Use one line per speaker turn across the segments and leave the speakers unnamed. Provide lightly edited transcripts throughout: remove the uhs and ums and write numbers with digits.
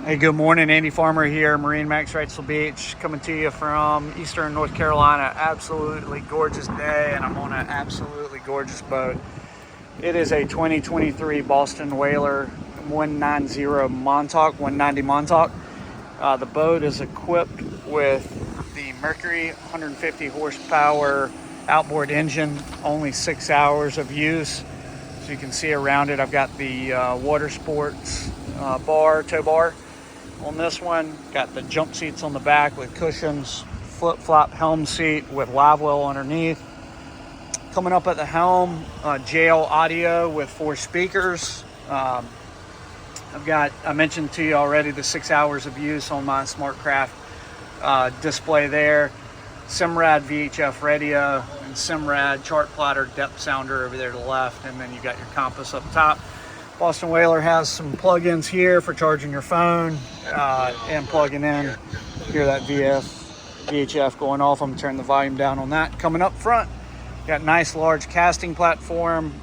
Hey, good morning. Andy Farmer here, MarineMax Wrightsville Beach, coming to you from Eastern North Carolina. Absolutely gorgeous day, and I'm on an absolutely gorgeous boat. It is a 2023 Boston Whaler 190 Montauk, 190 Montauk. The boat is equipped with the Mercury 150 horsepower outboard engine, only 6 hours of use. So you can see around it, I've got the water sports tow bar. On this one, got the jump seats on the back with cushions, flip-flop helm seat with live well underneath. Coming up at the helm, JL audio with 4 speakers. I mentioned to you already the 6 hours of use on my SmartCraft display there. Simrad VHF radio and Simrad chart plotter depth sounder over there to the left, and then you got your compass up top. Boston Whaler has some plug-ins here for charging your phone and plugging in. Hear that VHF going off. I'm gonna turn the volume down on that. Coming up front, got nice large casting platform.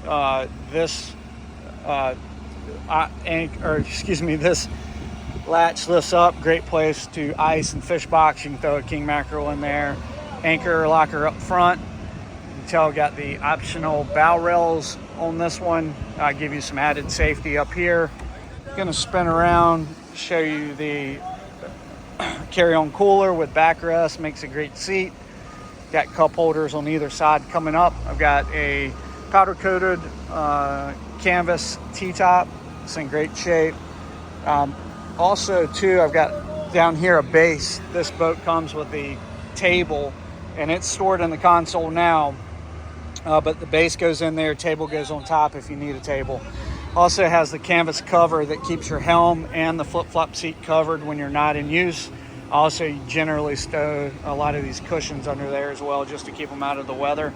This latch lifts up. Great place to ice and fish box. You can throw a king mackerel in there. Anchor locker up front. You can tell got the optional bow rails on this one. Give you some added safety up here. Gonna spin around, show you the carry-on cooler with backrest, makes a great seat. Got cup holders on either side coming up. I've got a powder-coated canvas T-top. It's in great shape. Also, too, I've got down here a base. This boat comes with the table, and it's stored in the console now. But the base goes in there, table goes on top if you need a table. Also has the canvas cover that keeps your helm and the flip-flop seat covered when you're not in use. Also, you generally stow a lot of these cushions under there as well, just to keep them out of the weather.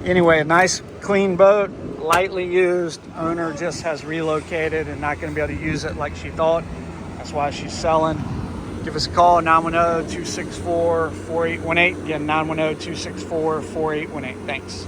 Anyway, a nice clean boat, lightly used. Owner just has relocated and not going to be able to use it like she thought. That's why she's selling. Give us a call, 910-264-4818. Again, 910-264-4818. Thanks.